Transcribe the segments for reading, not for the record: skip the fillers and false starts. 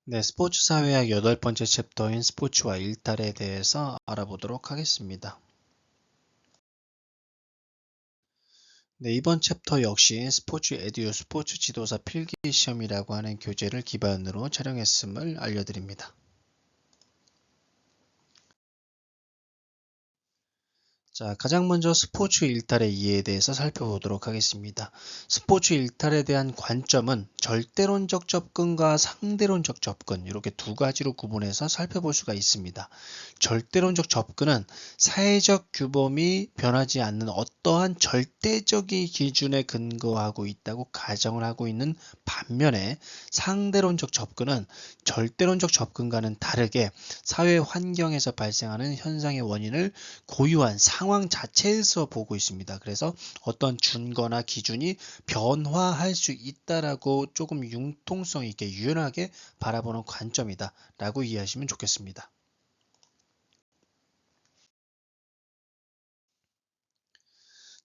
네, 스포츠 사회학 8번째 챕터인 스포츠와 일탈에 대해서 알아보도록 하겠습니다. 네, 이번 챕터 역시 스포츠 에듀 스포츠 지도사 필기 시험이라고 하는 교재를 기반으로 촬영했음을 알려드립니다. 자, 가장 먼저 스포츠 일탈의 이해에 대해서 살펴보도록 하겠습니다. 스포츠 일탈에 대한 관점은 절대론적 접근과 상대론적 접근 이렇게 두 가지로 구분해서 살펴볼 수가 있습니다. 절대론적 접근은 사회적 규범이 변하지 않는 어떠한 절대적인 기준에 근거하고 있다고 가정을 하고 있는 반면에 상대론적 접근은 절대론적 접근과는 다르게 사회 환경에서 발생하는 현상의 원인을 고유한 상황 자체에서 보고 있습니다. 그래서 어떤 준거나 기준이 변화할 수 있다라고 조금 융통성 있게 유연하게 바라보는 관점이다 라고 이해하시면 좋겠습니다.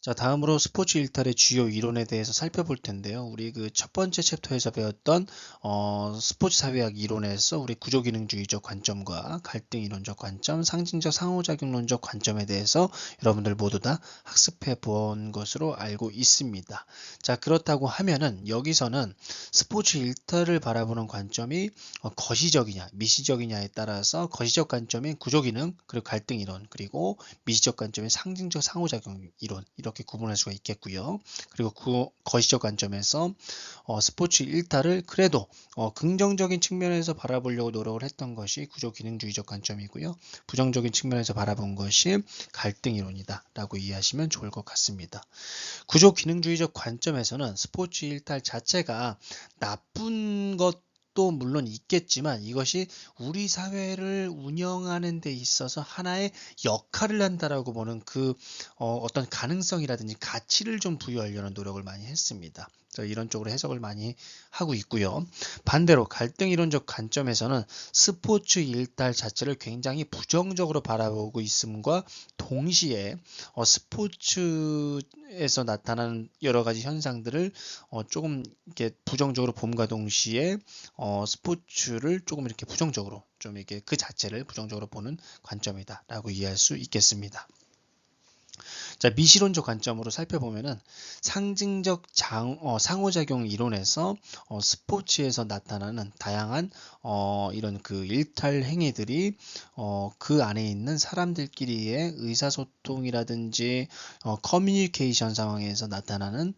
자, 다음으로 스포츠 일탈의 주요 이론에 대해서 살펴볼 텐데요. 우리 그 첫 번째 챕터에서 배웠던 스포츠 사회학 이론에서 우리 구조기능주의적 관점과 갈등 이론적 관점, 상징적 상호작용론적 관점에 대해서 여러분들 모두 다 학습해 본 것으로 알고 있습니다. 자, 그렇다고 하면은 여기서는 스포츠 일탈을 바라보는 관점이 거시적이냐, 미시적이냐에 따라서 거시적 관점인 구조기능, 그리고 갈등 이론, 그리고 미시적 관점인 상징적 상호작용 이론 이렇게 구분할 수가 있겠고요. 그리고 그 거시적 관점에서 스포츠 일탈을 그래도 긍정적인 측면에서 바라보려고 노력을 했던 것이 구조기능주의적 관점이고요. 부정적인 측면에서 바라본 것이 갈등 이론이다 라고 이해하시면 좋을 것 같습니다. 구조기능주의적 관점에서는 스포츠 일탈 자체가 나쁜 것도 물론 있겠지만 이것이 우리 사회를 운영하는 데 있어서 하나의 역할을 한다라고 보는 그 어떤 가능성이라든지 가치를 좀 부여하려는 노력을 많이 했습니다. 이런 쪽으로 해석을 많이 하고 있고요. 반대로 갈등 이론적 관점에서는 스포츠 일탈 자체를 굉장히 부정적으로 바라보고 있음과 동시에 스포츠에서 나타나는 여러 가지 현상들을 조금 이렇게 부정적으로 봄과 동시에 스포츠를 조금 이렇게 부정적으로 좀 이렇게 그 자체를 부정적으로 보는 관점이다라고 이해할 수 있겠습니다. 자, 미시론적 관점으로 살펴보면은 상징적 상호작용 이론에서 스포츠에서 나타나는 다양한 이런 그 일탈 행위들이 그 안에 있는 사람들끼리의 의사소통이라든지 커뮤니케이션 상황에서 나타나는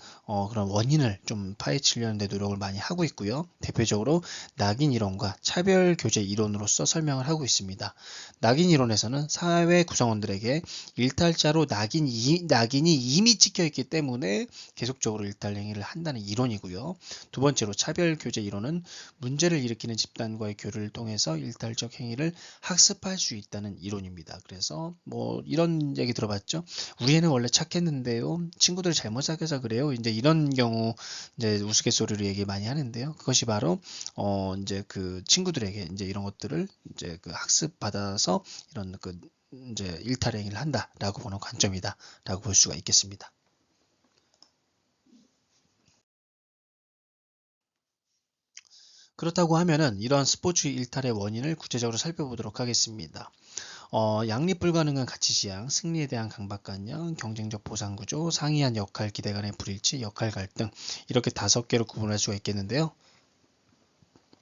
그런 원인을 좀 파헤치려는 데 노력을 많이 하고 있고요. 대표적으로 낙인 이론과 차별 교제 이론으로서 설명을 하고 있습니다. 낙인 이론에서는 사회 구성원들에게 일탈자로 낙인이 이미 찍혀 있기 때문에 계속적으로 일탈 행위를 한다는 이론이고요. 두 번째로 차별 교제 이론은 문제를 일으키는 집단과의 교류를 통해서 일탈적 행위를 학습할 수 있다는 이론입니다. 그래서 뭐 이런 얘기 들어봤죠? 우리 애는 원래 착했는데요. 친구들 잘못 사귀어서 그래요. 이제 이런 경우 이제 우스갯소리로 얘기 많이 하는데요. 그것이 바로 이제 그 친구들에게 이제 이런 것들을 이제 그 학습 받아서 이런 그 이제 일탈 행위를 한다라고 보는 관점이다라고 볼 수가 있겠습니다. 그렇다고 하면은 이런 스포츠 일탈의 원인을 구체적으로 살펴보도록 하겠습니다. 양립 불가능한 가치 지향, 승리에 대한 강박관념, 경쟁적 보상 구조, 상이한 역할 기대 간의 불일치, 역할 갈등 이렇게 5개로 구분할 수가 있겠는데요.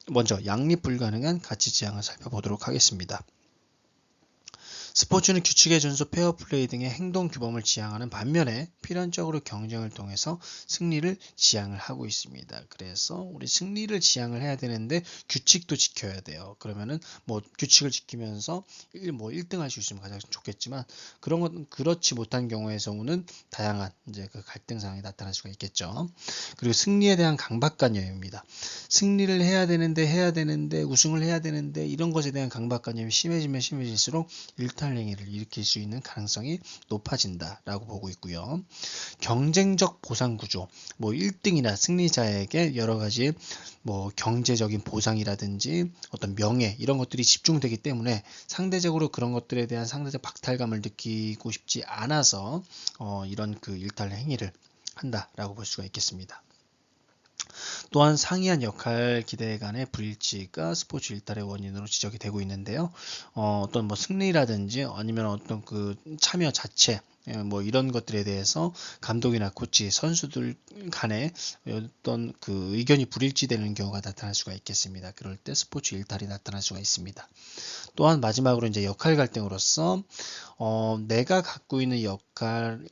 먼저 양립 불가능한 가치 지향을 살펴보도록 하겠습니다. 스포츠는 규칙의 준수, 페어플레이 등의 행동 규범을 지향하는 반면에 필연적으로 경쟁을 통해서 승리를 지향을 하고 있습니다. 그래서 우리 승리를 지향을 해야 되는데 규칙도 지켜야 돼요. 그러면은 뭐 규칙을 지키면서 1등 할 수 있으면 가장 좋겠지만 그런 건 그렇지 못한 경우에서 오는 다양한 이제 그 갈등 상황이 나타날 수가 있겠죠. 그리고 승리에 대한 강박관념입니다. 승리를 해야 되는데 우승을 해야 되는데 이런 것에 대한 강박관념이 심해지면 심해질수록 일탈 행위를 일으킬 수 있는 가능성이 높아진다라고 보고 있고요. 경쟁적 보상 구조, 뭐 1등이나 승리자에게 여러 가지 뭐 경제적인 보상이라든지 어떤 명예 이런 것들이 집중되기 때문에 상대적으로 그런 것들에 대한 상대적 박탈감을 느끼고 싶지 않아서 이런 그 일탈 행위를 한다라고 볼 수가 있겠습니다. 또한 상이한 역할 기대 간의 불일치가 스포츠 일탈의 원인으로 지적이 되고 있는데요. 어떤 뭐 승리라든지 아니면 어떤 그 참여 자체 뭐 이런 것들에 대해서 감독이나 코치, 선수들 간에 어떤 그 의견이 불일치되는 경우가 나타날 수가 있겠습니다. 그럴 때 스포츠 일탈이 나타날 수가 있습니다. 또한 마지막으로 이제 역할 갈등으로서 내가 갖고 있는 역할이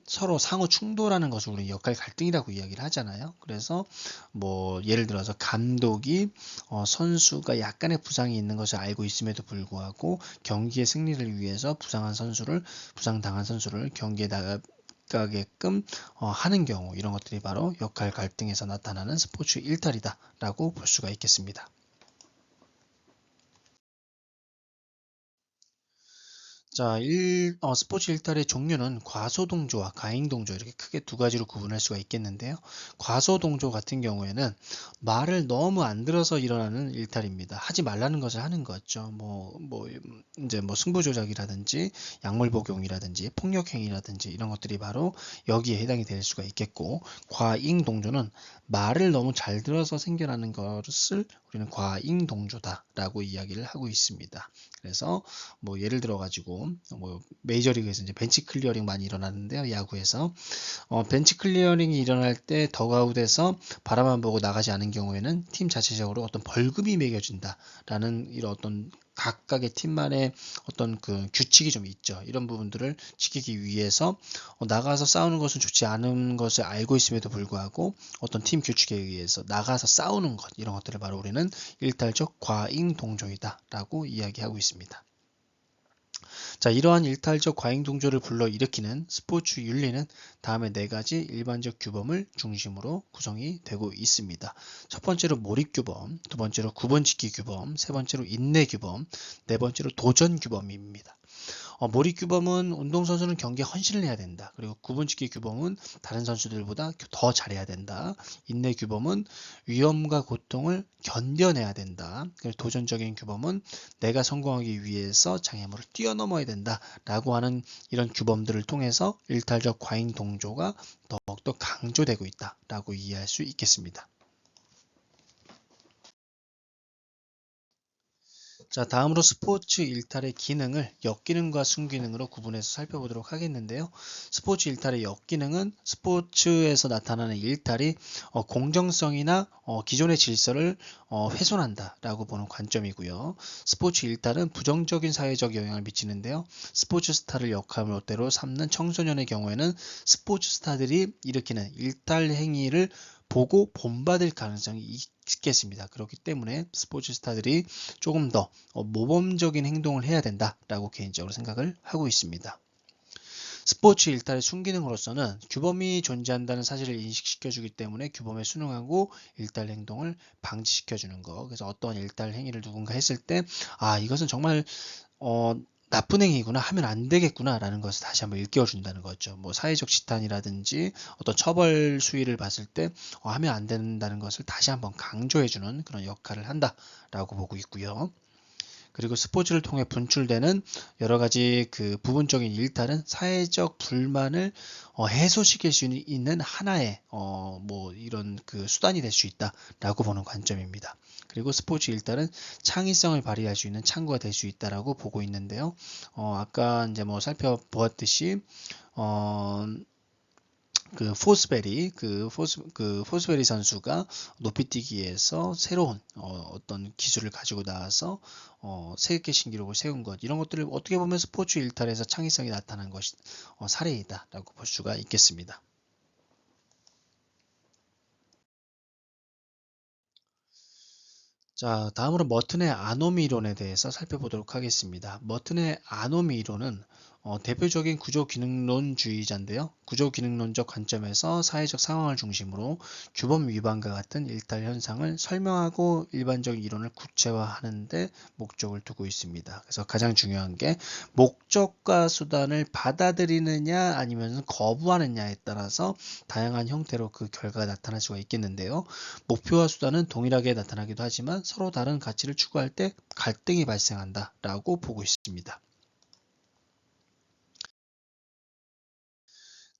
서로 상호 충돌하는 것을 우리 역할 갈등이라고 이야기를 하잖아요. 그래서 뭐 예를 들어서 감독이 선수가 약간의 부상이 있는 것을 알고 있음에도 불구하고 경기의 승리를 위해서 부상당한 선수를 경기에 나가게끔 하는 경우, 이런 것들이 바로 역할 갈등에서 나타나는 스포츠 일탈이다라고 볼 수가 있겠습니다. 자, 스포츠 일탈의 종류는 과소동조와 과잉동조, 이렇게 크게 두 가지로 구분할 수가 있겠는데요. 과소동조 같은 경우에는 말을 너무 안 들어서 일어나는 일탈입니다. 하지 말라는 것을 하는 거죠. 이제 뭐 승부조작이라든지 약물복용이라든지 폭력행위라든지 이런 것들이 바로 여기에 해당이 될 수가 있겠고, 과잉동조는 말을 너무 잘 들어서 생겨나는 것을 우리는 과잉동조다라고 이야기를 하고 있습니다. 그래서 뭐 예를 들어 가지고 뭐 메이저리그에서 이제 벤치 클리어링 많이 일어나는데요. 야구에서 벤치 클리어링이 일어날 때 더가웃에서 바라만 보고 나가지 않은 경우에는 팀 자체적으로 어떤 벌금이 매겨진다라는 이런 어떤 각각의 팀만의 어떤 그 규칙이 좀 있죠. 이런 부분들을 지키기 위해서 나가서 싸우는 것은 좋지 않은 것을 알고 있음에도 불구하고 어떤 팀 규칙에 의해서 나가서 싸우는 것, 이런 것들을 바로 우리는 일탈적 과잉 동조이다라고 이야기하고 있습니다. 자, 이러한 일탈적 과잉 동조를 불러일으키는 스포츠 윤리는 다음의 네 가지 일반적 규범을 중심으로 구성이 되고 있습니다. 첫 번째로 몰입 규범, 두 번째로 구분 지키 규범, 세 번째로 인내 규범, 네 번째로 도전 규범입니다. 몰입 규범은 운동선수는 경기에 헌신을 해야 된다. 그리고 구분지키 규범은 다른 선수들보다 더 잘해야 된다. 인내 규범은 위험과 고통을 견뎌내야 된다. 그리고 도전적인 규범은 내가 성공하기 위해서 장애물을 뛰어넘어야 된다. 라고 하는 이런 규범들을 통해서 일탈적 과잉 동조가 더욱더 강조되고 있다. 라고 이해할 수 있겠습니다. 자, 다음으로 스포츠 일탈의 기능을 역기능과 순기능으로 구분해서 살펴보도록 하겠는데요. 스포츠 일탈의 역기능은 스포츠에서 나타나는 일탈이 공정성이나 기존의 질서를 훼손한다라고 보는 관점이고요. 스포츠 일탈은 부정적인 사회적 영향을 미치는데요. 스포츠 스타를 역할대로 삼는 청소년의 경우에는 스포츠 스타들이 일으키는 일탈 행위를 보고 본받을 가능성이 있겠습니다. 그렇기 때문에 스포츠 스타들이 조금 더 모범적인 행동을 해야 된다라고 개인적으로 생각을 하고 있습니다. 스포츠 일탈의 순기능으로서는 규범이 존재한다는 사실을 인식시켜주기 때문에 규범에 순응하고 일탈 행동을 방지시켜주는 거. 그래서 어떠한 일탈 행위를 누군가 했을 때, 이것은 정말 나쁜 행위구나, 하면 안 되겠구나 라는 것을 다시 한번 일깨워준다는 거죠. 뭐 사회적 지탄이라든지 어떤 처벌 수위를 봤을 때 하면 안 된다는 것을 다시 한번 강조해주는 그런 역할을 한다라고 보고 있고요. 그리고 스포츠를 통해 분출되는 여러 가지 그 부분적인 일탈은 사회적 불만을 해소시킬 수 있는 하나의 뭐 이런 그 수단이 될 수 있다라고 보는 관점입니다. 그리고 스포츠 일탈은 창의성을 발휘할 수 있는 창구가 될 수 있다라고 보고 있는데요. 아까 이제 뭐 살펴보았듯이 포스베리 선수가 높이뛰기에서 새로운 어떤 기술을 가지고 나와서 세계 신기록을 세운 것, 이런 것들을 어떻게 보면 스포츠 일탈에서 창의성이 나타난 것이 사례이다라고 볼 수가 있겠습니다. 자, 다음으로 머튼의 아노미 이론에 대해서 살펴보도록 하겠습니다. 머튼의 아노미 이론은 대표적인 구조기능론주의자인데요. 구조기능론적 관점에서 사회적 상황을 중심으로 규범 위반과 같은 일탈 현상을 설명하고 일반적인 이론을 구체화하는 데 목적을 두고 있습니다. 그래서 가장 중요한 게 목적과 수단을 받아들이느냐 아니면 거부하느냐에 따라서 다양한 형태로 그 결과가 나타날 수가 있겠는데요. 목표와 수단은 동일하게 나타나기도 하지만 서로 다른 가치를 추구할 때 갈등이 발생한다라고 보고 있습니다.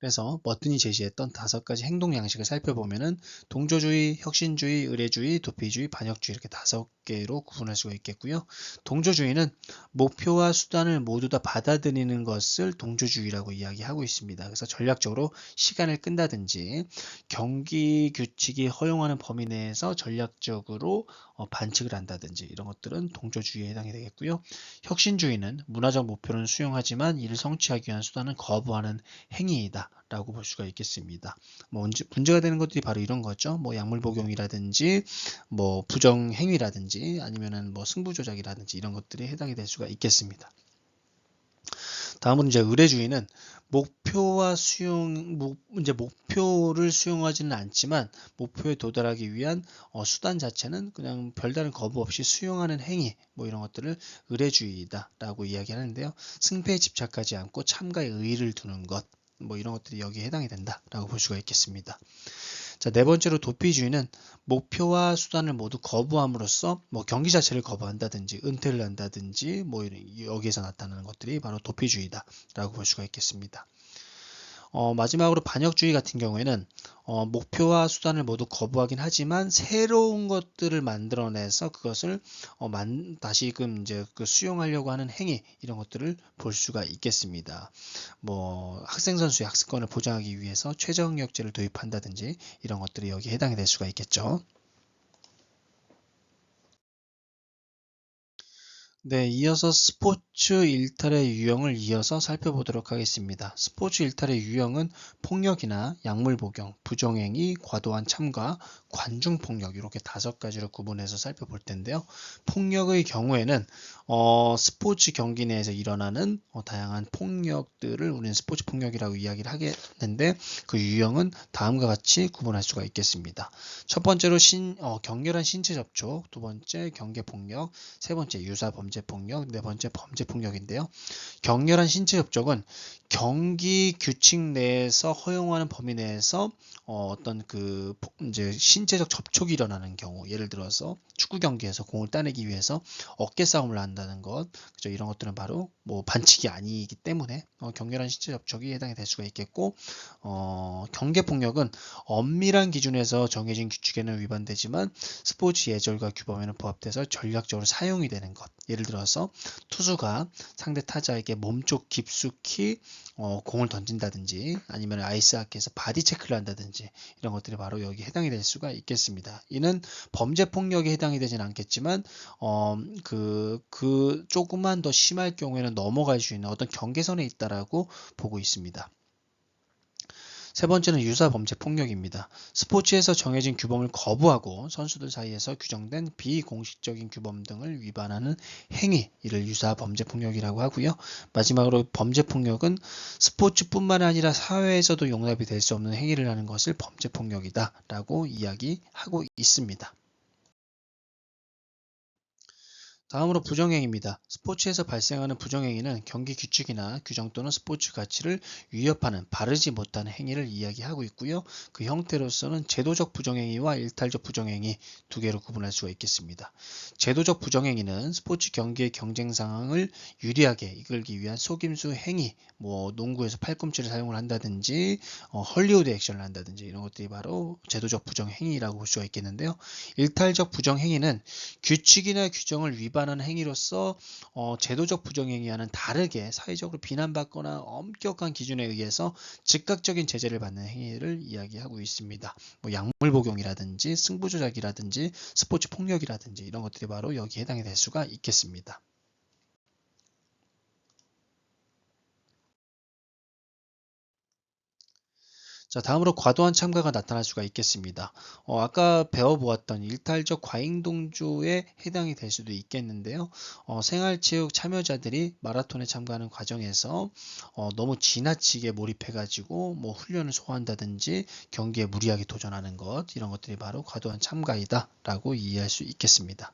그래서 머튼이 제시했던 5가지 행동 양식을 살펴보면은 동조주의, 혁신주의, 의례주의, 도피주의, 반역주의 이렇게 5개로 구분할 수가 있겠고요. 동조주의는 목표와 수단을 모두 다 받아들이는 것을 동조주의라고 이야기하고 있습니다. 그래서 전략적으로 시간을 끈다든지 경기 규칙이 허용하는 범위 내에서 전략적으로 반칙을 한다든지 이런 것들은 동조주의에 해당이 되겠고요. 혁신주의는 문화적 목표는 수용하지만 이를 성취하기 위한 수단은 거부하는 행위이다 라고 볼 수가 있겠습니다. 뭐 문제가 되는 것들이 바로 이런 거죠. 뭐 약물 복용이라든지 뭐 부정 행위라든지 아니면은 뭐 승부 조작이라든지 이런 것들이 해당이 될 수가 있겠습니다. 다음은 이제 의례주의는 목표와 이제 목표를 수용하지는 않지만 목표에 도달하기 위한 수단 자체는 그냥 별다른 거부 없이 수용하는 행위 뭐 이런 것들을 의례주의다라고 이야기하는데요. 승패에 집착하지 않고 참가에 의의를 두는 것 뭐 이런 것들이 여기에 해당이 된다라고 볼 수가 있겠습니다. 자, 네 번째로 도피주의는 목표와 수단을 모두 거부함으로써 뭐 경기 자체를 거부한다든지 은퇴를 한다든지 뭐 여기에서 나타나는 것들이 바로 도피주의다라고 볼 수가 있겠습니다. 마지막으로 반역주의 같은 경우에는 목표와 수단을 모두 거부하긴 하지만 새로운 것들을 만들어내서 그것을 다시금 이제 수용하려고 하는 행위 이런 것들을 볼 수가 있겠습니다. 뭐 학생 선수의 학습권을 보장하기 위해서 최저학력제를 도입한다든지 이런 것들이 여기에 해당이 될 수가 있겠죠. 네, 이어서 스포츠 일탈의 유형을 이어서 살펴보도록 하겠습니다. 스포츠 일탈의 유형은 폭력이나 약물 복용, 부정행위, 과도한 참가, 관중폭력 이렇게 5가지로 구분해서 살펴볼 텐데요. 폭력의 경우에는 스포츠 경기 내에서 일어나는 다양한 폭력들을 우리는 스포츠 폭력이라고 이야기를 하겠는데 그 유형은 다음과 같이 구분할 수가 있겠습니다. 첫 번째로 격렬한 신체 접촉, 두 번째 경계폭력, 세 번째 유사범죄폭력, 네 번째 범죄폭력인데요. 격렬한 신체 접촉은 경기 규칙 내에서 허용하는 범위 내에서 어떤 이제 신체적 접촉이 일어나는 경우, 예를 들어서 축구 경기에서 공을 따내기 위해서 어깨 싸움을 한다는 것, 그죠? 이런 것들은 바로 뭐 반칙이 아니기 때문에 격렬한 신체 접촉이 해당이 될 수가 있겠고, 경계폭력은 엄밀한 기준에서 정해진 규칙에는 위반되지만 스포츠 예절과 규범에는 부합돼서 전략적으로 사용이 되는 것. 예를 들어서 투수가 상대 타자에게 몸쪽 깊숙이 공을 던진다든지 아니면 아이스하키에서 바디 체크를 한다든지 이런 것들이 바로 여기 해당이 될 수가 있겠습니다. 이는 범죄 폭력에 해당이 되진 않겠지만 조금만 더 심할 경우에는 넘어갈 수 있는 어떤 경계선에 있다라고 보고 있습니다. 세 번째는 유사범죄 폭력입니다. 스포츠에서 정해진 규범을 거부하고 선수들 사이에서 규정된 비공식적인 규범 등을 위반하는 행위, 이를 유사범죄 폭력이라고 하고요. 마지막으로 범죄 폭력은 스포츠뿐만 아니라 사회에서도 용납이 될 수 없는 행위를 하는 것을 범죄 폭력이다라고 이야기하고 있습니다. 다음으로 부정행위입니다. 스포츠에서 발생하는 부정행위는 경기 규칙이나 규정 또는 스포츠 가치를 위협하는 바르지 못한 행위를 이야기하고 있고요. 그 형태로서는 제도적 부정행위와 일탈적 부정행위 2개로 구분할 수가 있겠습니다. 제도적 부정행위는 스포츠 경기의 경쟁 상황을 유리하게 이끌기 위한 속임수 행위, 뭐 농구에서 팔꿈치를 사용을 한다든지 헐리우드 액션을 한다든지 이런 것들이 바로 제도적 부정행위라고 볼 수가 있겠는데요. 일탈적 부정행위는 규칙이나 규정을 위반하는 행위로서 제도적 부정행위와는 다르게 사회적으로 비난받거나 엄격한 기준에 의해서 즉각적인 제재를 받는 행위를 이야기하고 있습니다. 뭐 약물 복용이라든지 승부 조작이라든지 스포츠 폭력이라든지 이런 것들이 바로 여기에 해당이 될 수가 있겠습니다. 자, 다음으로 과도한 참가가 나타날 수가 있겠습니다. 아까 배워보았던 일탈적 과잉동조에 해당이 될 수도 있겠는데요. 생활체육 참여자들이 마라톤에 참가하는 과정에서 너무 지나치게 몰입해가지고 뭐 훈련을 소화한다든지 경기에 무리하게 도전하는 것, 이런 것들이 바로 과도한 참가이다 라고 이해할 수 있겠습니다.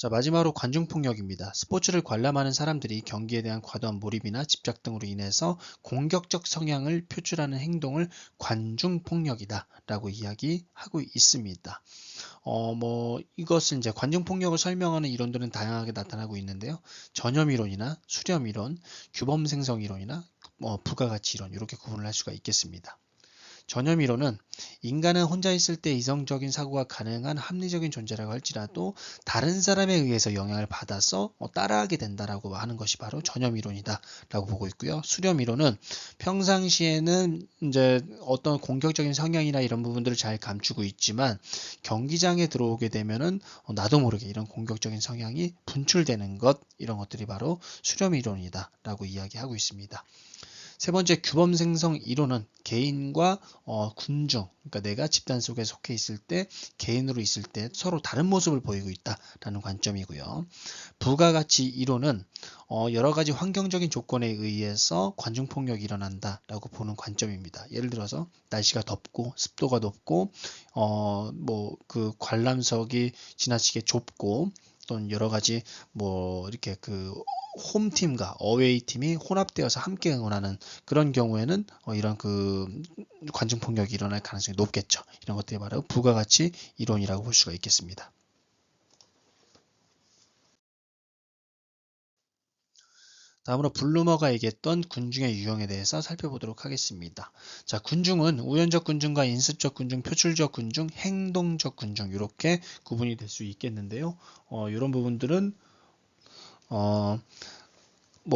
자, 마지막으로 관중폭력입니다. 스포츠를 관람하는 사람들이 경기에 대한 과도한 몰입이나 집착 등으로 인해서 공격적 성향을 표출하는 행동을 관중폭력이다 라고 이야기하고 있습니다. 이것은 이제 관중폭력을 설명하는 이론들은 다양하게 나타나고 있는데요. 전염이론이나 수렴이론, 규범생성이론이나 부가가치이론 이렇게 구분을 할 수가 있겠습니다. 전염이론은 인간은 혼자 있을 때 이성적인 사고가 가능한 합리적인 존재라고 할지라도 다른 사람에 의해서 영향을 받아서 따라하게 된다라고 하는 것이 바로 전염이론이다라고 보고 있고요. 수렴이론은 평상시에는 이제 어떤 공격적인 성향이나 이런 부분들을 잘 감추고 있지만 경기장에 들어오게 되면은 나도 모르게 이런 공격적인 성향이 분출되는 것, 이런 것들이 바로 수렴이론이다라고 이야기하고 있습니다. 세 번째, 규범 생성 이론은 개인과 군중, 그러니까 내가 집단 속에 속해 있을 때, 개인으로 있을 때 서로 다른 모습을 보이고 있다라는 관점이고요. 부가가치 이론은 여러 가지 환경적인 조건에 의해서 관중폭력이 일어난다라고 보는 관점입니다. 예를 들어서 날씨가 덥고 습도가 높고 그 관람석이 지나치게 좁고 또는 여러 가지 이렇게 그 홈팀과 어웨이 팀이 혼합되어서 함께 응원하는 그런 경우에는 이런 그 관중 폭력이 일어날 가능성이 높겠죠. 이런 것들이 바로 부가가치 이론이라고 볼 수가 있겠습니다. 다음으로 블루머가 얘기했던 군중의 유형에 대해서 살펴보도록 하겠습니다. 자, 군중은 우연적 군중과 인습적 군중, 표출적 군중, 행동적 군중 이렇게 구분이 될 수 있겠는데요. 이런 부분들은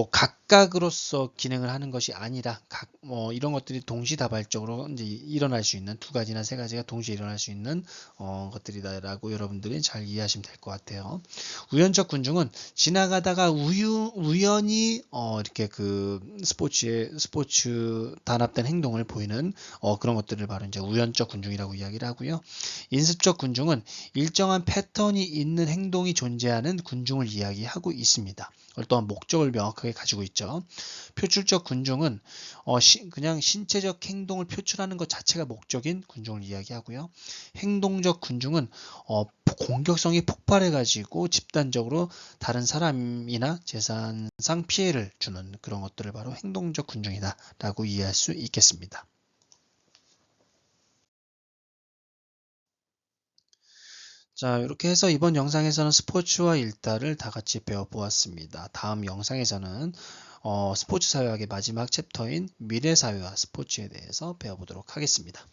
각각으로서 기능을 하는 것이 아니라 이런 것들이 동시다발적으로 이제 일어날 수 있는 두 가지나 세 가지가 동시에 일어날 수 있는 것들이다라고 여러분들이 잘 이해하시면 될 것 같아요. 우연적 군중은 지나가다가 우연히 이렇게 그 스포츠 단합된 행동을 보이는 그런 것들을 바로 이제 우연적 군중이라고 이야기를 하고요. 인습적 군중은 일정한 패턴이 있는 행동이 존재하는 군중을 이야기하고 있습니다. 어떠한 목적을 명확하게 가지고 있죠. 표출적 군중은 그냥 신체적 행동을 표출하는 것 자체가 목적인 군중을 이야기하고요. 행동적 군중은 공격성이 폭발해가지고 집단적으로 다른 사람이나 재산상 피해를 주는 그런 것들을 바로 행동적 군중이다 라고 이해할 수 있겠습니다. 자, 이렇게 해서 이번 영상에서는 스포츠와 일다를 다 같이 배워보았습니다. 다음 영상에서는 스포츠 사회학의 마지막 챕터인 미래사회와 스포츠에 대해서 배워보도록 하겠습니다.